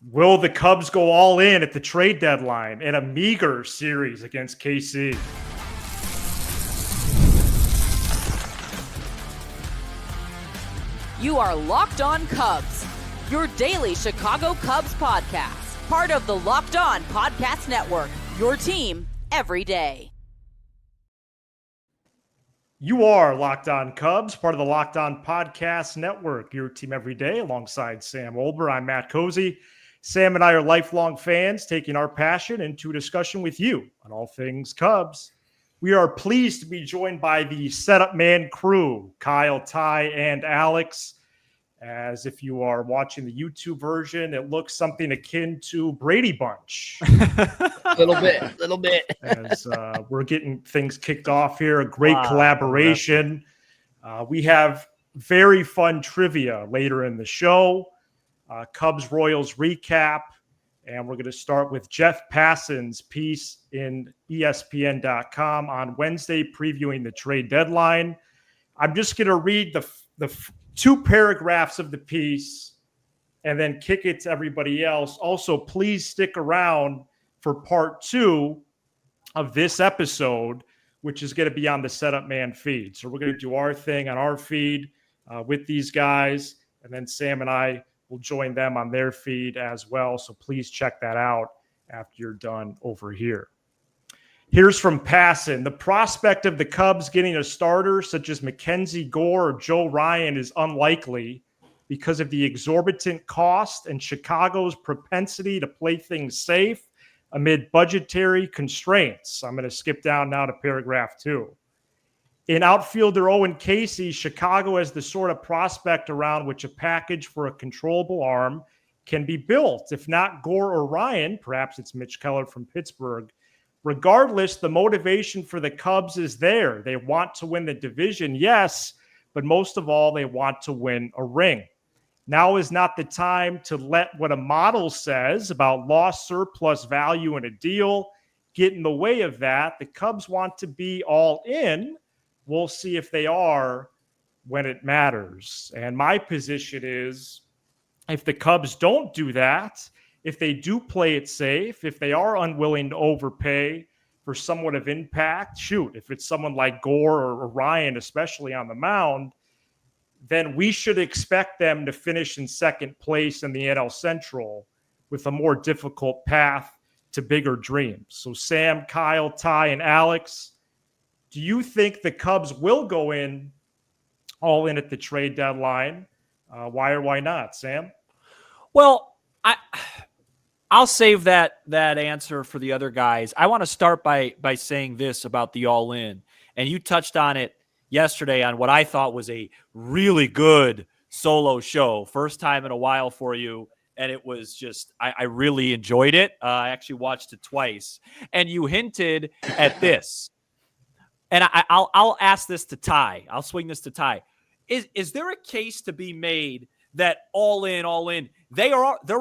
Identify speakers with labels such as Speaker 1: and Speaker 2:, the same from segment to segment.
Speaker 1: Will the Cubs go all in at the trade deadline in a meager series against KC?
Speaker 2: You are Locked On Cubs, your daily Chicago Cubs podcast, part of the Locked On Podcast Network, your team every day.
Speaker 1: You are Locked On Cubs, part of the Locked On Podcast Network, your team every day, alongside Sam Olber. I'm Matt Cozy. Sam and I are lifelong fans, taking our passion into a discussion with you on all things Cubs. We are pleased to be joined by the Setup Man crew, Kyle, Ty, and Alex. As if you are watching the YouTube version, it looks something akin to Brady Bunch.
Speaker 3: little bit.
Speaker 1: As we're getting things kicked off here, a great collaboration. We have very fun trivia later in the show. Cubs Royals recap, and we're going to start with Jeff Passan's piece in ESPN.com on Wednesday previewing the trade deadline. I'm just going to read the two paragraphs of the piece and then kick it to everybody else. Also, please stick around for part 2 of this episode, which is going to be on the Setup Man feed. So we're going to do our thing on our feed with these guys, and then Sam and I will join them on their feed as well. So please check that out after you're done over here. Here's from Passan. The prospect of the Cubs getting a starter such as Mackenzie Gore or Joe Ryan is unlikely because of the exorbitant cost and Chicago's propensity to play things safe amid budgetary constraints. I'm going to skip down now to paragraph 2. In outfielder Owen Casey, Chicago has the sort of prospect around which a package for a controllable arm can be built. If not Gore or Ryan, perhaps it's Mitch Keller from Pittsburgh. Regardless, the motivation for the Cubs is there. They want to win the division, yes, but most of all, they want to win a ring. Now is not the time to let what a model says about lost surplus value in a deal get in the way of that. The Cubs want to be all in. We'll see if they are when it matters. And my position is, if the Cubs don't do that, if they do play it safe, if they are unwilling to overpay for somewhat of impact, if it's someone like Gore or Ryan, especially on the mound, then we should expect them to finish in second place in the NL Central with a more difficult path to bigger dreams. So Sam, Kyle, Ty, and Alex, do you think the Cubs will go in all in at the trade deadline? Why or why not, Sam?
Speaker 4: Well, I'll save that answer for the other guys. I want to start by saying this about the all in. And you touched on it yesterday on what I thought was a really good solo show. First time in a while for you. And it was just, I really enjoyed it. I actually watched it twice. And you hinted at this. And I'll ask this to Ty. I'll swing this to Ty. Is there a case to be made that all in? They're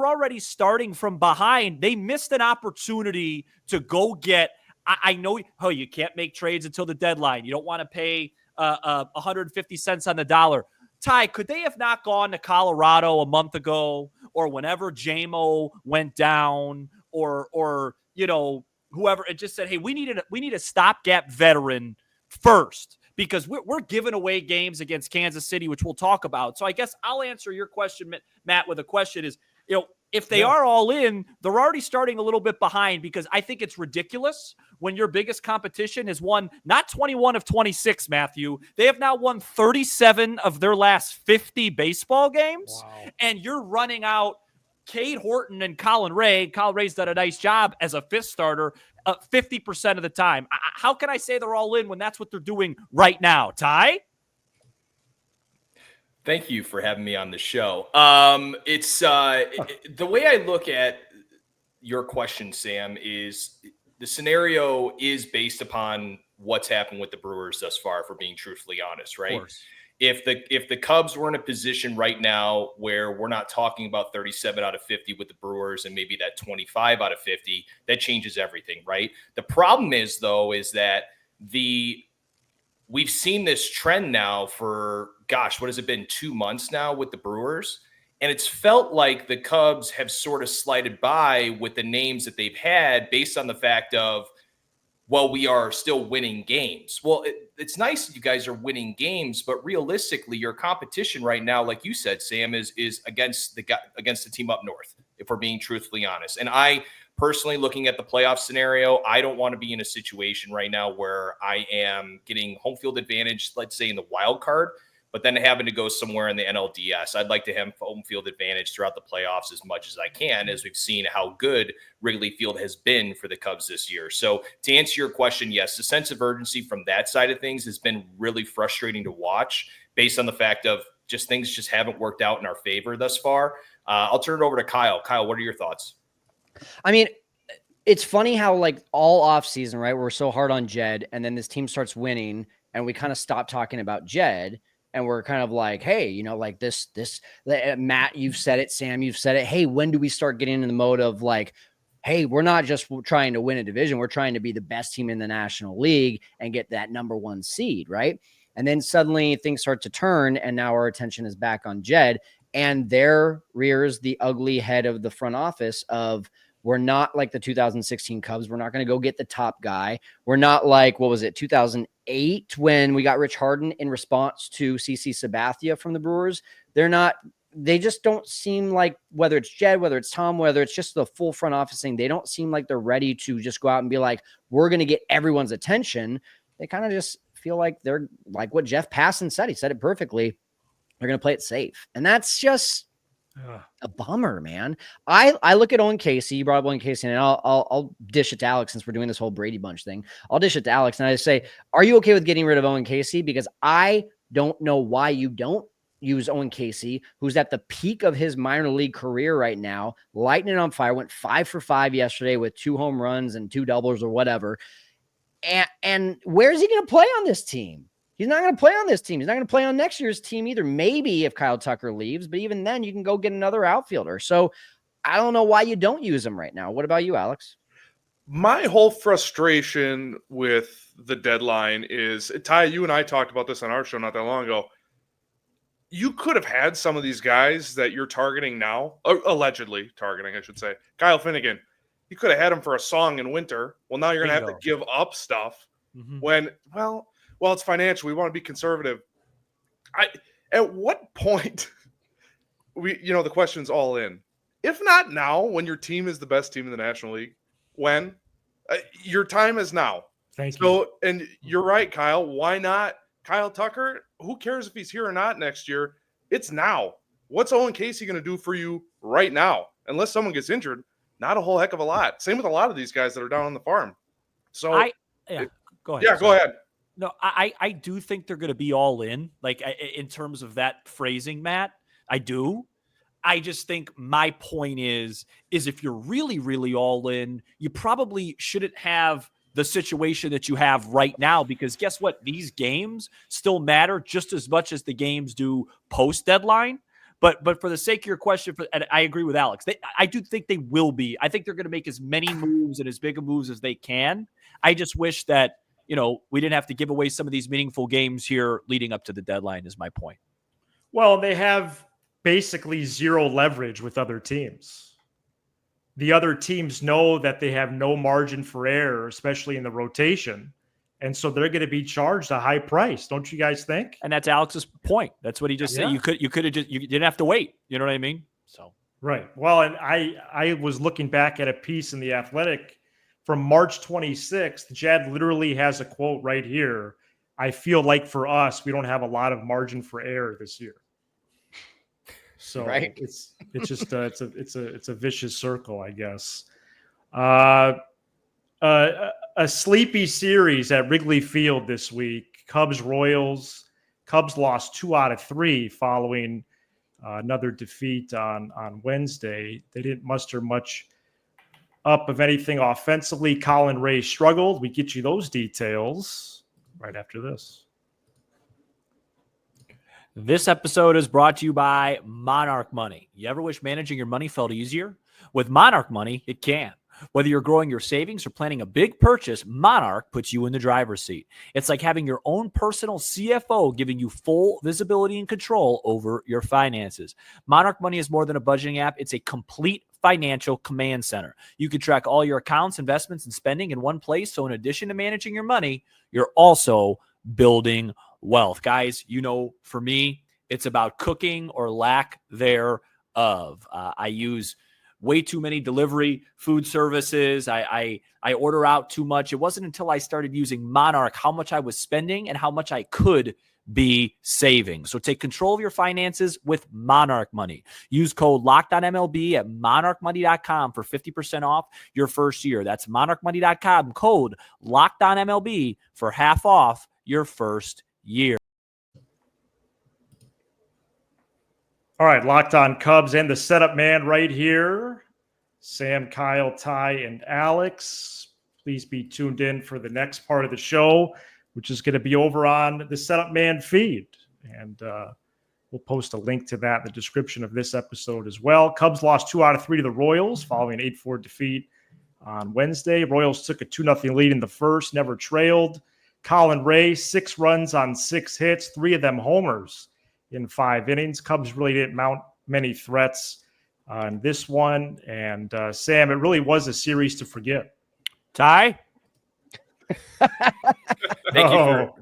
Speaker 4: already starting from behind. They missed an opportunity to go get. I know. Oh, you can't make trades until the deadline. You don't want to pay 150 cents on the dollar. Ty, could they have not gone to Colorado a month ago, or whenever JMO went down, or whoever, and just said, hey, we need a stopgap veteran first, because we're giving away games against Kansas City, which we'll talk about. So I guess I'll answer your question, Matt, with a question is, if they are all in, they're already starting a little bit behind, because I think it's ridiculous when your biggest competition has won not 21 of 26, Matthew. They have now won 37 of their last 50 baseball games. Wow. And you're running out Cade Horton and Colin Ray. Colin Ray's done a nice job as a fifth starter 50% of the time. How can I say they're all in when that's what they're doing right now? Ty?
Speaker 3: Thank you for having me on the show. It's the way I look at your question, Sam, is the scenario is based upon what's happened with the Brewers thus far, for being truthfully honest, right? If the Cubs were in a position right now where we're not talking about 37 out of 50 with the Brewers and maybe that 25 out of 50, that changes everything, right? The problem is, though, is that we've seen this trend now for, what has it been, 2 months now with the Brewers? And it's felt like the Cubs have sort of slided by with the names that they've had based on the fact of, well, we are still winning games. Well, it's nice that you guys are winning games, but realistically, your competition right now, like you said, Sam, is against the team up north, if we're being truthfully honest. And I personally, looking at the playoff scenario, I don't want to be in a situation right now where I am getting home field advantage, let's say in the wild card, but then having to go somewhere in the NLDS. I'd like to have home field advantage throughout the playoffs as much as I can, as we've seen how good Wrigley Field has been for the Cubs this year. So to answer your question, yes, the sense of urgency from that side of things has been really frustrating to watch based on the fact of just things just haven't worked out in our favor thus far. I'll turn it over to Kyle. Kyle, what are your thoughts?
Speaker 5: I mean, it's funny how like all off season, right? We're so hard on Jed, and then this team starts winning, and we kind of stop talking about Jed, and we're kind of like, hey, you know, like this, Matt, you've said it, Sam, you've said it. Hey, when do we start getting in the mode of like, hey, we're not just trying to win a division, we're trying to be the best team in the National League and get that number 1 seed, right? And then suddenly things start to turn, and now our attention is back on Jed, and there rears the ugly head of the front office of, we're not like the 2016 Cubs. We're not going to go get the top guy. We're not like, what was it, 2008 when we got Rich Harden in response to CC Sabathia from the Brewers. They just don't seem like, whether it's Jed, whether it's Tom, whether it's just the full front office thing, they don't seem like they're ready to just go out and be like, we're going to get everyone's attention. They kind of just feel like they're like what Jeff Passan said. He said it perfectly. They're going to play it safe. And that's just a bummer, man. I look at Owen Casey. You brought up Owen Casey, and I'll dish it to Alex since we're doing this whole Brady Bunch thing. I'll dish it to Alex, and I say, are you okay with getting rid of Owen Casey? Because I don't know why you don't use Owen Casey, who's at the peak of his minor league career right now, lighting it on fire, went 5 for 5 yesterday with 2 home runs and 2 doubles or whatever. And where's he going to play on this team? He's not going to play on this team. He's not going to play on next year's team either. Maybe if Kyle Tucker leaves, but even then you can go get another outfielder. So I don't know why you don't use him right now. What about you, Alex?
Speaker 6: My whole frustration with the deadline is, Ty, you and I talked about this on our show not that long ago. You could have had some of these guys that you're targeting now, allegedly targeting, I should say. Kyle Finnegan, you could have had him for a song in winter. Well, now you're going to have to give up stuff when, well, it's financial. We want to be conservative. At what point the question's all in. If not now, when your team is the best team in the National League, when? Your time is now.
Speaker 1: Thank you.
Speaker 6: And you're right, Kyle. Why not Kyle Tucker? Who cares if he's here or not next year? It's now. What's Owen Casey going to do for you right now? Unless someone gets injured, not a whole heck of a lot. Same with a lot of these guys that are down on the farm. So
Speaker 4: go ahead.
Speaker 6: Yeah, go ahead.
Speaker 4: No, I do think they're going to be all in, like in terms of that phrasing, Matt. I do. I just think my point is if you're really, really all in, you probably shouldn't have the situation that you have right now, because guess what? These games still matter just as much as the games do post deadline. But for the sake of your question, and I agree with Alex, I do think they will be. I think they're going to make as many moves and as big a moves as they can. I just wish that, we didn't have to give away some of these meaningful games here leading up to the deadline is my point.
Speaker 1: Well, they have basically zero leverage with other teams. The other teams know that they have no margin for error, especially in the rotation. And so they're going to be charged a high price. Don't you guys think?
Speaker 4: And that's Alex's point. That's what he just said. You could have you didn't have to wait. You know what I mean? So
Speaker 1: right. Well, and I was looking back at a piece in The Athletic from March 26th. Jed literally has a quote right here. I feel like for us, we don't have a lot of margin for error this year. So
Speaker 5: right.
Speaker 1: it's just it's a vicious circle, I guess. A sleepy series at Wrigley Field this week. Cubs-Royals. Cubs lost 2 out of 3 following another defeat on Wednesday. They didn't muster much up of anything offensively. Colin Ray struggled. We get you those details right after this.
Speaker 4: This episode is brought to you by Monarch Money. You ever wish managing your money felt easier? With Monarch Money, it can. Whether you're growing your savings or planning a big purchase, Monarch puts you in the driver's seat. It's like having your own personal CFO giving you full visibility and control over your finances. Monarch Money is more than a budgeting app. It's a complete financial command center. You can track all your accounts, investments, and spending in one place. So in addition to managing your money, you're also building wealth. Guys, for me, it's about cooking or lack thereof. I use way too many delivery food services. I order out too much. It wasn't until I started using Monarch how much I was spending and how much I could be saving. So take control of your finances with Monarch Money. Use code LOCKEDONMLB at monarchmoney.com for 50% off your first year. That's monarchmoney.com, code LOCKEDONMLB for half off your first year.
Speaker 1: All right, Locked On Cubs and the setup man right here, Sam, Kyle, Ty, and Alex. Please be tuned in for the next part of the show, which is going to be over on the Setup Man feed. And we'll post a link to that in the description of this episode as well. Cubs lost 2 out of 3 to the Royals following an 8-4 defeat on Wednesday. Royals took a 2-0 lead in the first, never trailed. Colin Ray, 6 runs on 6 hits, 3 of them homers in 5 innings. Cubs really didn't mount many threats on this one. And Sam, it really was a series to forget.
Speaker 4: Ty?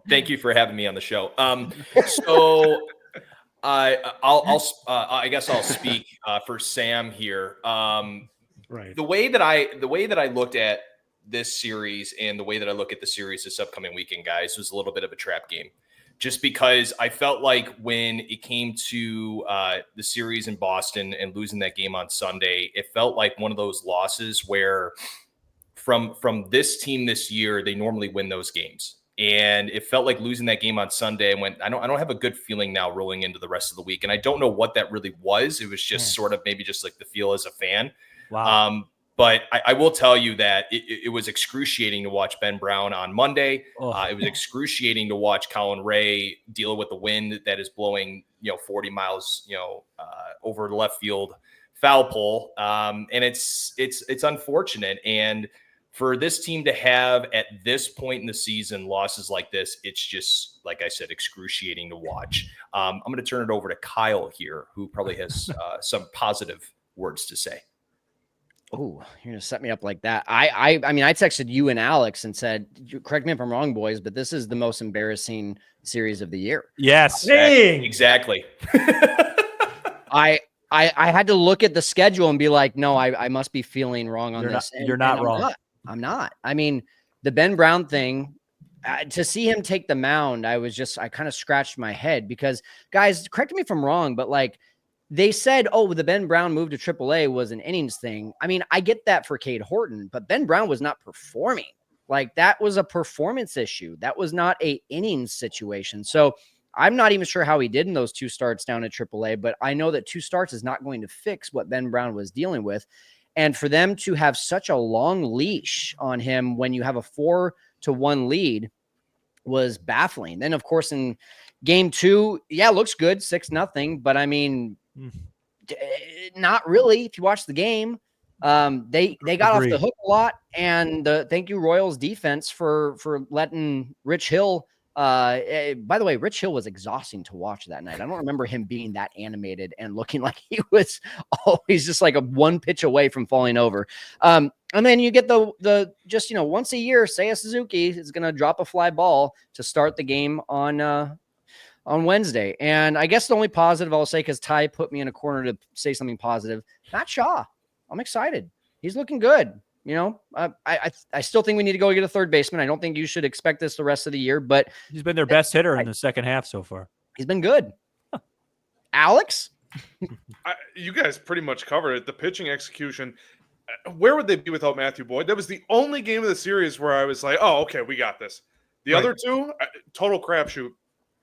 Speaker 3: Thank you for having me on the show. So I guess I'll speak for Sam here.
Speaker 1: Right.
Speaker 3: The way that I looked at this series and the way that I look at the series this upcoming weekend, guys, was a little bit of a trap game. Just because I felt like when it came to the series in Boston and losing that game on Sunday, it felt like one of those losses where from this team this year, they normally win those games. And it felt like losing that game on Sunday. I don't have a good feeling now rolling into the rest of the week. And I don't know what that really was. It was just sort of maybe just like the feel as a fan.
Speaker 4: Wow.
Speaker 3: But I will tell you that it was excruciating to watch Ben Brown on Monday. It was excruciating to watch Colin Ray deal with the wind that is blowing, 40 miles, over the left field foul pole. And it's unfortunate. And for this team to have at this point in the season losses like this, it's just, like I said, excruciating to watch. I'm going to turn it over to Kyle here, who probably has some positive words to say.
Speaker 5: Oh, you're gonna set me up like that. I mean, I texted you and Alex and said, correct me if I'm wrong, boys, but this is the most embarrassing series of the year.
Speaker 4: Yes.
Speaker 1: Dang.
Speaker 3: Exactly.
Speaker 5: I had to look at the schedule and be like, no, I must be feeling wrong on this.
Speaker 4: You're not wrong.
Speaker 5: I'm not. I mean, the Ben Brown thing, to see him take the mound, I kind of scratched my head because, guys, correct me if I'm wrong, but like, they said, oh, the Ben Brown move to AAA was an innings thing. I mean, I get that for Cade Horton, but Ben Brown was not performing. Like, that was a performance issue. That was not a innings situation. So I'm not even sure how he did in those 2 starts down at AAA, but I know that 2 starts is not going to fix what Ben Brown was dealing with. And for them to have such a long leash on him when you have a 4-1 lead was baffling. Then, of course, in game 2, yeah, looks good, 6-0. But I mean, not really. If you watch the game, they got off the hook a lot. And thank you, Royals defense, for letting Rich Hill. By the way, Rich Hill was exhausting to watch that night. I don't remember him being that animated and looking like he was always just like a 1 pitch away from falling over. And then you get the just, once a year, Seiya Suzuki is going to drop a fly ball to start the game on Wednesday. And I guess the only positive I'll say, because Ty put me in a corner to say something positive, Matt Shaw. I'm excited. He's looking good. I still think we need to go get a third baseman. I don't think you should expect this the rest of the year, but
Speaker 4: he's been their best hitter in the second half so far.
Speaker 5: He's been good. Alex?
Speaker 6: You guys pretty much covered it. The pitching execution, where would they be without Matthew Boyd? That was the only game of the series where I was like, oh, okay, we got this. The other 2, total crapshoot.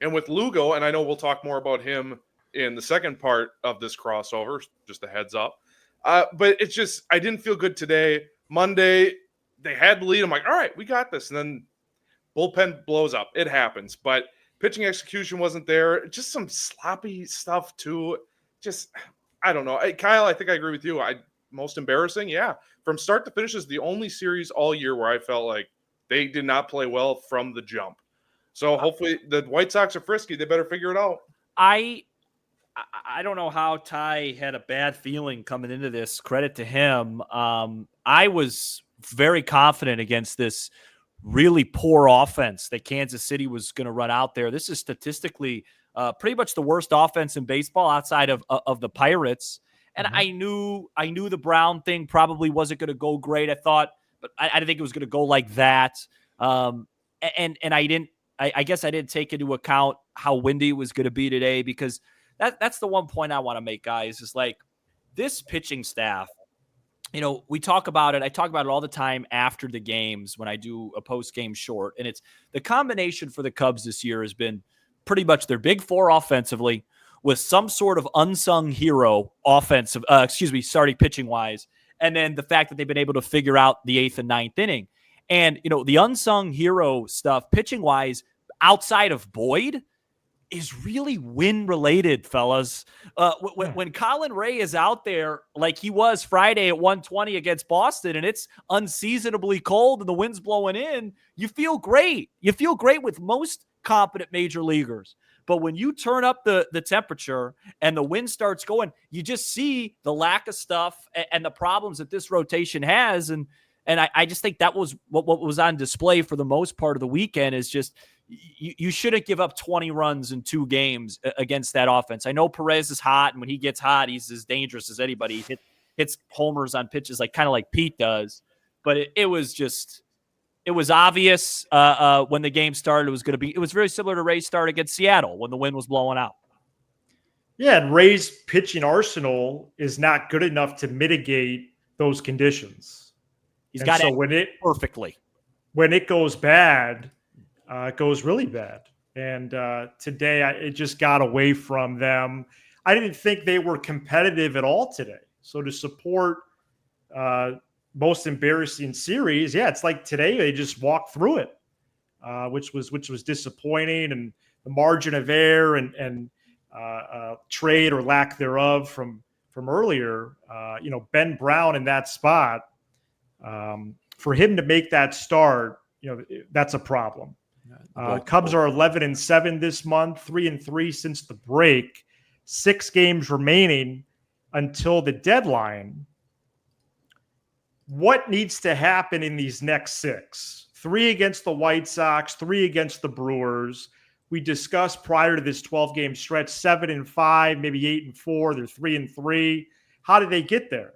Speaker 6: And with Lugo, and I know we'll talk more about him in the second part of this crossover, just a heads up. But it's just, I didn't feel good today. Monday, they had the lead. I'm like, all right, we got this. And then bullpen blows up. It happens. But pitching execution wasn't there. Just some sloppy stuff, too. Just, I don't know. Kyle, I think I agree with you. most embarrassing? Yeah. From start to finish is the only series all year where I felt like they did not play well from the jump. So hopefully the White Sox are frisky. They better figure it out.
Speaker 4: I don't know how Ty had a bad feeling coming into this. Credit to him. I was very confident against this really poor offense that Kansas City was going to run out there. This is statistically pretty much the worst offense in baseball outside of the Pirates. And I knew the Brown thing probably wasn't going to go great. I thought, but I didn't think it was going to go like that. And I guess I didn't take into account how windy it was going to be today, because that's the one point I want to make, guys, is like this pitching staff. You know, we talk about it. I talk about it all the time after the games when I do a post-game short. And it's the combination for the Cubs this year has been pretty much their big four offensively with some sort of unsung hero starting pitching-wise. And then the fact that they've been able to figure out the 8th and 9th inning. And, you know, the unsung hero stuff pitching-wise outside of Boyd is really win-related, fellas. When Colin Ray is out there like he was Friday at 120 against Boston, and it's unseasonably cold and the wind's blowing in, you feel great. You feel great with most competent major leaguers. But when you turn up the temperature and the wind starts going, you just see the lack of stuff and the problems that this rotation has. And I just think that was what was on display for the most part of the weekend, is just you shouldn't give up 20 runs in 2 games against that offense. I know Perez is hot, and when he gets hot, he's as dangerous as anybody. He hits homers on pitches kind of like Pete does. But it was obvious when the game started it was very similar to Ray's start against Seattle when the wind was blowing out.
Speaker 1: Yeah, and Ray's pitching arsenal is not good enough to mitigate those conditions.
Speaker 4: He's got it perfectly.
Speaker 1: When it goes bad, it goes really bad. And today, it just got away from them. I didn't think they were competitive at all today. So to support most embarrassing series, yeah, it's like today they just walked through it, which was disappointing. And the margin of error and trade or lack thereof from earlier, Ben Brown in that spot, for him to make that start, that's a problem. Cubs are 11-7 this month, 3-3 since the break, 6 games remaining until the deadline. What needs to happen in these next 6? 3 against the White Sox, 3 against the Brewers. We discussed prior to this 12-game stretch, 7-5, maybe 8-4. They're 3-3. How did they get there?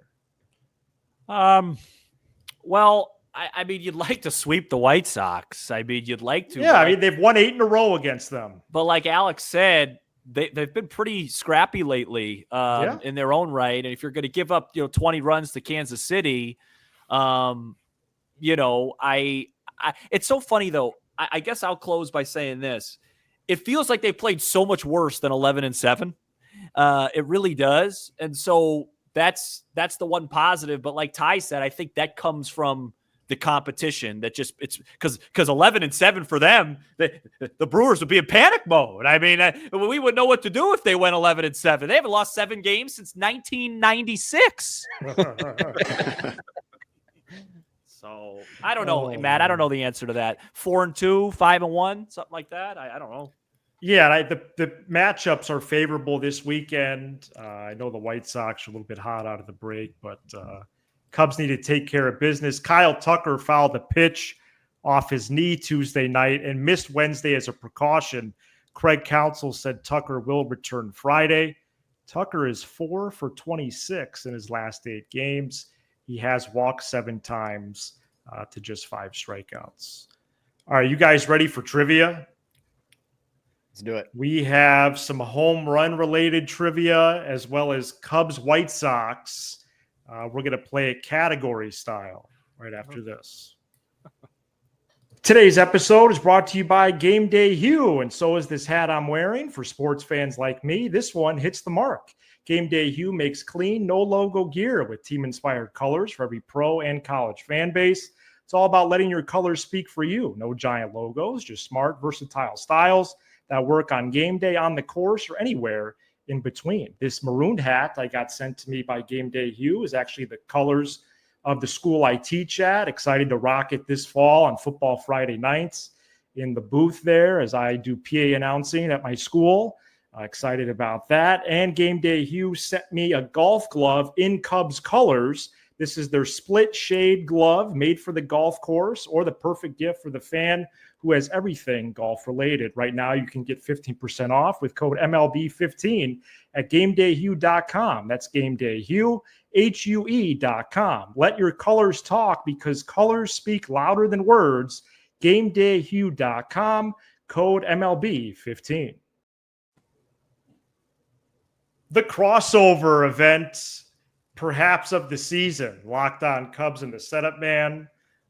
Speaker 4: Well, I mean, you'd like to sweep the White Sox. I mean, you'd like to.
Speaker 1: Yeah, I mean, they've won 8 in a row against them.
Speaker 4: But like Alex said, they've been pretty scrappy lately in their own right. And if you're going to give up, 20 runs to Kansas City, it's so funny though. I guess I'll close by saying this. It feels like they played so much worse than 11-7. It really does. And so that's the one positive. But like Ty said, I think that comes from the competition. That just it's because 11-7 for them, the Brewers would be in panic mode. I mean, we wouldn't know what to do if they went 11-7. They haven't lost 7 games since 1996. So I don't know, Matt. I don't know the answer to that. 4-2, 5-1, something like that. I don't know.
Speaker 1: Yeah, the matchups are favorable this weekend. I know the White Sox are a little bit hot out of the break, but Cubs need to take care of business. Kyle Tucker fouled the pitch off his knee Tuesday night and missed Wednesday as a precaution. Craig Counsell said Tucker will return Friday. Tucker is 4 for 26 in his last 8 games. He has walked 7 times to just 5 strikeouts. All right, you guys ready for trivia?
Speaker 5: Let's do it.
Speaker 1: We have some home run related trivia as well as Cubs White Sox. We're going to play it category style right after this. Today's episode is brought to you by Game Day Hue, and so is this hat I'm wearing. For sports fans like me, this one hits the mark. Game Day Hue makes clean, no logo gear with team-inspired colors for every pro and college fan base. It's all about letting your colors speak for you. No giant logos, just smart, versatile styles that work on game day, on the course, or anywhere in between. This maroon hat I got sent to me by Game Day Hugh is actually the colors of the school I teach at. Excited to rock it this fall on Football Friday nights in the booth there as I do PA announcing at my school. Excited about that. And Game Day Hugh sent me a golf glove in Cubs colors. This is their split shade glove made for the golf course, or the perfect gift for the fan who has everything golf related. Right now, you can get 15% off with code MLB15 at GameDayHue.com. That's GameDayHue, HUE.com. Let your colors talk, because colors speak louder than words. GameDayHue.com, code MLB15. The crossover event, perhaps of the season. Locked On Cubs and the Setup Man.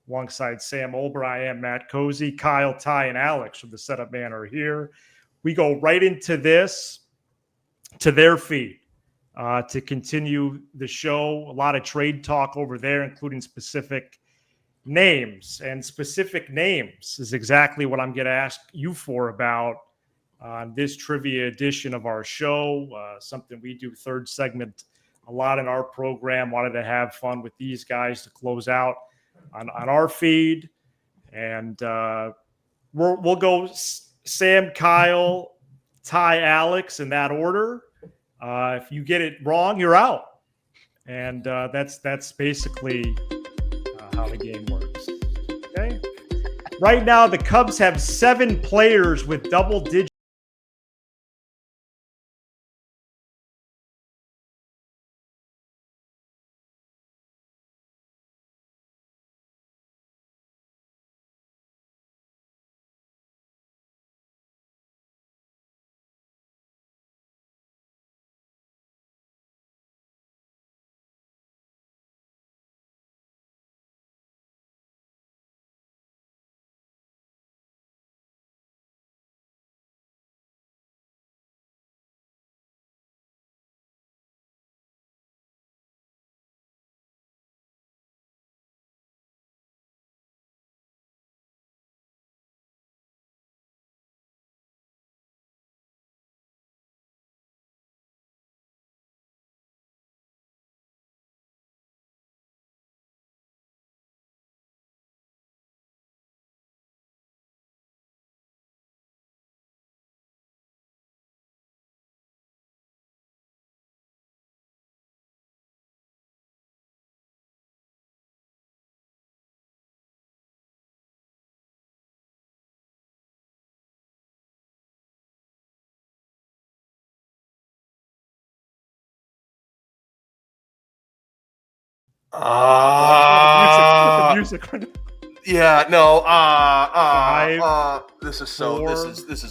Speaker 1: Alongside Sam Olber, I am Matt Cozy. Kyle, Ty, and Alex from the Setup Man are here. We go right into this, to their feed, to continue the show. A lot of trade talk over there, including specific names. And specific names is exactly what I'm going to ask you for about on this trivia edition of our show. Something we do, third segment, a lot in our program. Wanted to have fun with these guys to close out on our feed. And we'll go Sam, Kyle, Ty, Alex in that order. If you get it wrong, you're out. And that's basically how the game works. Okay. Right now, the Cubs have 7 players with double-digit the music.
Speaker 3: Yeah, no.
Speaker 1: This
Speaker 3: is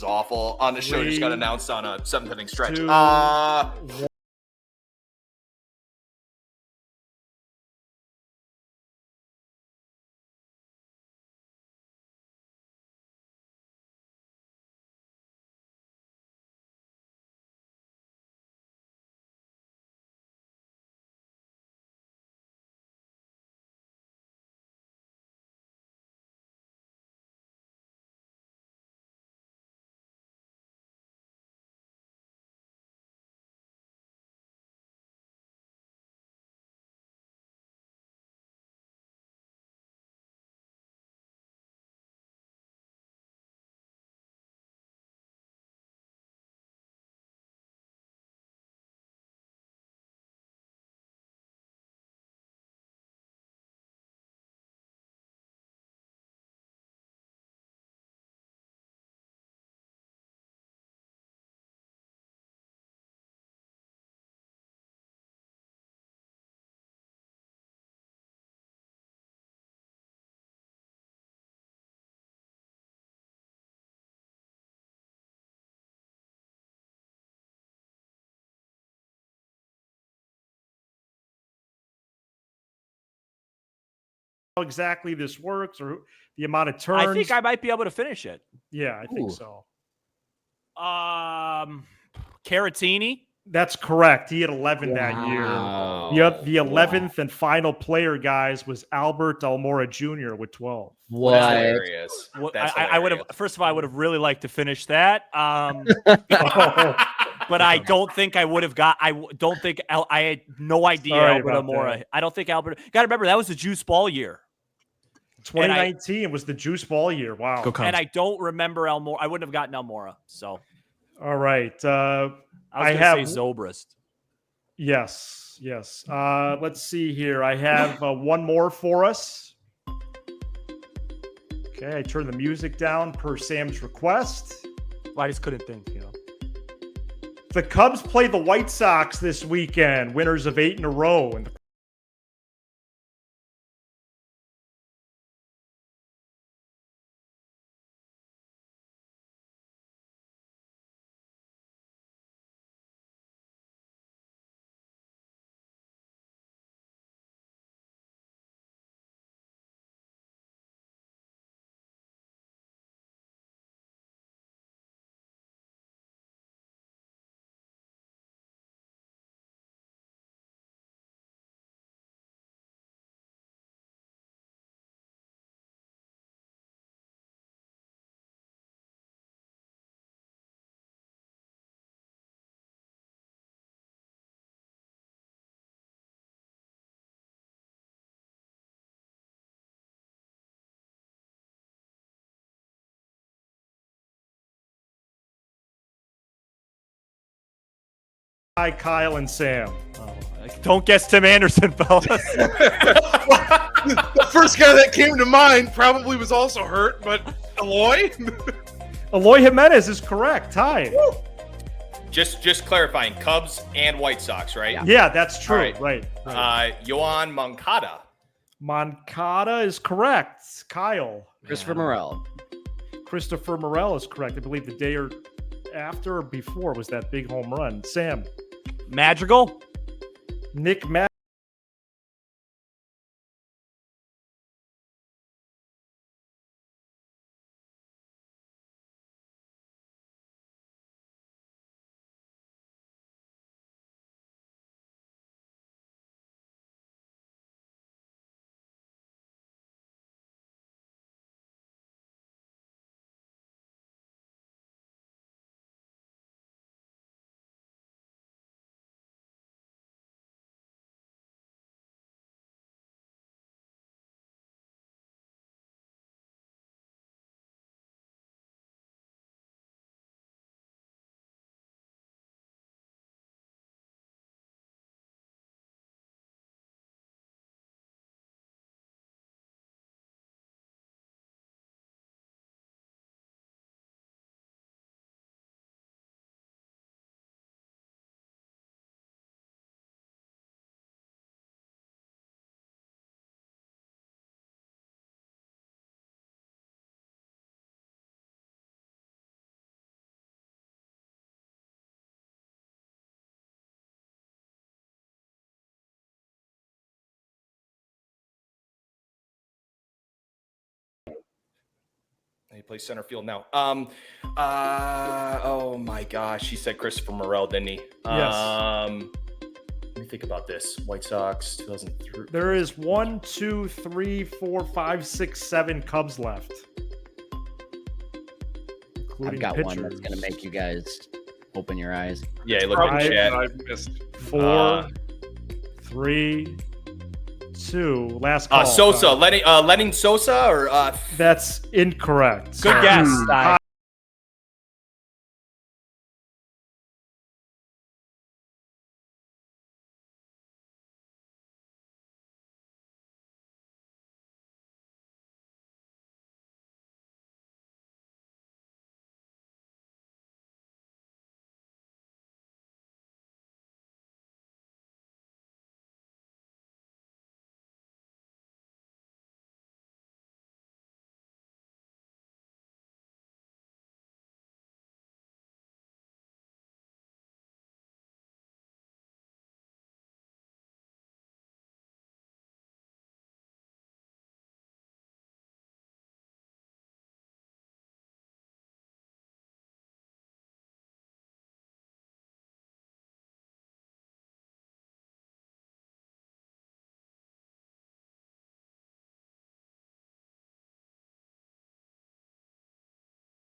Speaker 3: awful. On the show, just got announced on a 7th inning stretch.
Speaker 1: 2, how exactly this works, or the amount of turns.
Speaker 4: I think I might be able to finish it.
Speaker 1: Yeah, I think so.
Speaker 4: Caratini.
Speaker 1: That's correct. He had 11 that year. The 11th and final player, guys, was Albert Almora Jr. with 12.
Speaker 5: What?
Speaker 3: That's hilarious.
Speaker 4: I would have. First of all, I would have really liked to finish that. but I don't think I would have got. Don't think I had no idea Albert Almora. I don't think Albert. Got to remember that was the juice ball year.
Speaker 1: 2019 was the juice ball year. Wow.
Speaker 4: And I don't remember Almora. I wouldn't have gotten Almora. So,
Speaker 1: all right.
Speaker 4: I have say Zobrist.
Speaker 1: Yes. Let's see here. I have one more for us. Okay, I turned the music down per Sam's request.
Speaker 4: Well, I just couldn't think,
Speaker 1: The Cubs play the White Sox this weekend, winners of 8 in a row. And hi, Kyle and Sam.
Speaker 4: Don't guess Tim Anderson, fellas.
Speaker 6: The first guy that came to mind probably was also hurt, but Eloy?
Speaker 1: Eloy Jimenez is correct. Hi.
Speaker 3: Just clarifying, Cubs and White Sox, right?
Speaker 1: Yeah, that's true.
Speaker 3: All
Speaker 1: Right.
Speaker 3: Yohan Moncada.
Speaker 1: Moncada is correct. Kyle.
Speaker 5: Christopher Morel.
Speaker 1: Christopher Morel is correct. I believe the day or after or before was that big home run. Sam.
Speaker 4: Madrigal.
Speaker 1: Nick
Speaker 3: He plays center field now. Oh my gosh, he said Christopher Morel, didn't he?
Speaker 1: Yes.
Speaker 3: Let me think about this. White Sox, 2003.
Speaker 1: There is 1, 2, 3, 4, 5, 6, 7 Cubs left.
Speaker 5: I've got one that's going to make you guys open your eyes.
Speaker 3: Yeah, look at the chat.
Speaker 6: I've missed.
Speaker 1: 4, 3, 2. Last call.
Speaker 3: Sosa, Lenny Sosa, or
Speaker 1: That's incorrect.
Speaker 4: Good guess.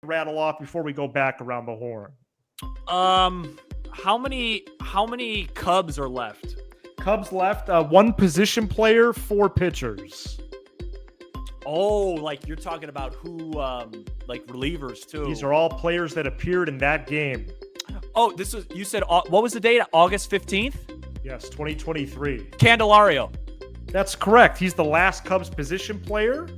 Speaker 1: Rattle off before we go back around the horn.
Speaker 4: How many Cubs are left?
Speaker 1: Cubs left, one position player, 4 pitchers.
Speaker 4: Oh, like you're talking about who, like relievers too.
Speaker 1: These are all players that appeared in that game.
Speaker 4: Oh, you said, what was the date? August 15th?
Speaker 1: Yes, 2023.
Speaker 4: Candelario.
Speaker 1: That's correct. He's the last Cubs position player.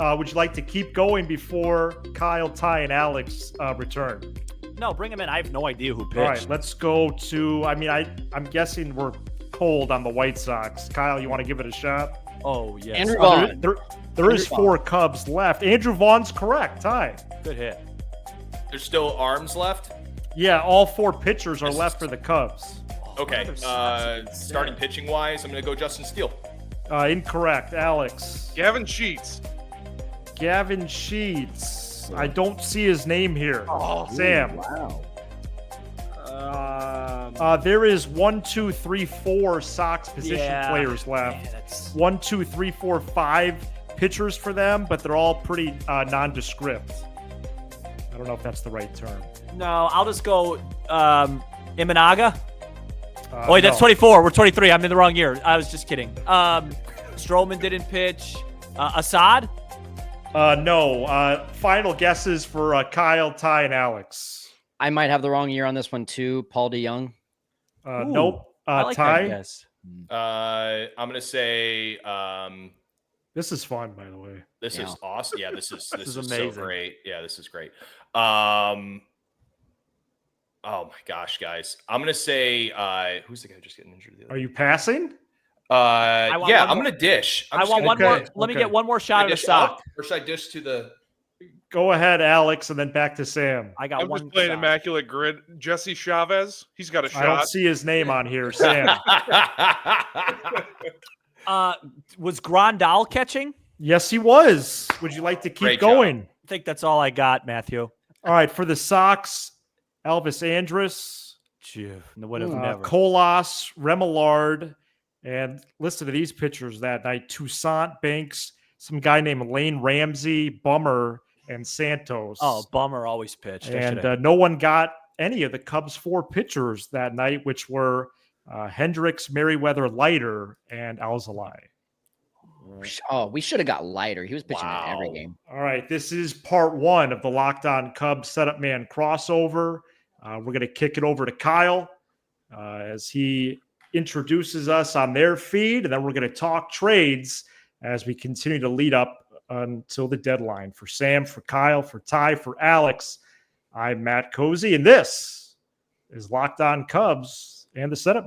Speaker 1: Would you like to keep going before Kyle, Ty, and Alex return?
Speaker 4: No, bring him in. I have no idea who pitched.
Speaker 1: All right, let's go to, I'm guessing we're cold on the White Sox. Kyle, you want to give it a shot?
Speaker 4: Oh, yes.
Speaker 5: Andrew Vaughn.
Speaker 1: There is 4 Cubs left. Andrew Vaughn's correct. Ty.
Speaker 4: Good hit.
Speaker 3: There's still arms left.
Speaker 1: Yeah, all 4 pitchers are left for the Cubs.
Speaker 3: Okay. Starting pitching wise, I'm going to go Justin Steele.
Speaker 1: Incorrect. Alex.
Speaker 6: Gavin Sheets.
Speaker 1: Gavin Sheets. I don't see his name here. Sam.
Speaker 5: Wow.
Speaker 1: There is 1, 2, 3, 4 Sox position players left.
Speaker 4: Yeah, that's...
Speaker 1: 1, 2, 3, 4, 5 pitchers for them, but they're all pretty nondescript. I don't know if that's the right term.
Speaker 4: No, I'll just go Imanaga. Wait, that's
Speaker 1: no.
Speaker 4: 24. We're 23. I'm in the wrong year. I was just kidding. Stroman didn't pitch. Assad?
Speaker 1: No. Final guesses for Kyle, Ty, and Alex.
Speaker 5: I might have the wrong year on this one too. Paul DeYoung.
Speaker 1: Nope.
Speaker 4: I like
Speaker 1: Ty.
Speaker 4: that guess.
Speaker 3: I'm going to say
Speaker 1: This is fun, by the way.
Speaker 3: this is awesome. Yeah, this is
Speaker 4: amazing.
Speaker 3: so great. Yeah, this is great. Oh my gosh, guys. I'm going to say who's the guy just getting injured?
Speaker 1: Are you passing?
Speaker 3: I'm
Speaker 4: want one
Speaker 3: going to dish.
Speaker 4: I want one more. Let me get one more shot at a sock.
Speaker 3: Or should I dish to the
Speaker 1: Go ahead, Alex, and then back to Sam.
Speaker 4: I got
Speaker 6: I'm
Speaker 4: one
Speaker 6: just playing
Speaker 4: shot.
Speaker 6: immaculate grid. Jesse Chavez. He's got a
Speaker 1: I don't
Speaker 6: shot.
Speaker 1: see his name on here, Sam.
Speaker 4: Was Grandal catching?
Speaker 1: Yes, he was. Would you like to keep
Speaker 3: Great
Speaker 1: going?
Speaker 4: I think that's all I got, Matthew.
Speaker 1: All right, for the Sox, Elvis Andrus,
Speaker 4: Would have never.
Speaker 1: Colas, Remillard, and listen to these pitchers that night: Toussaint, Banks, some guy named Lane Ramsey, Bummer, and Santos.
Speaker 4: Oh, Bummer always pitched.
Speaker 1: And no one got any of the Cubs' 4 pitchers that night, which were Hendricks, Merriweather, Leiter, and Alzolay.
Speaker 5: Oh, we should have got Lighter. He was pitching in every game.
Speaker 1: All right, this is part 1 of the Locked On Cubs Setup Man crossover. We're going to kick it over to Kyle as he introduces us on their feed, and then we're going to talk trades as we continue to lead up until the deadline. For Sam, for Kyle, for Ty, for Alex, I'm Matt Cozy, and this is Locked On Cubs and the Setup Man.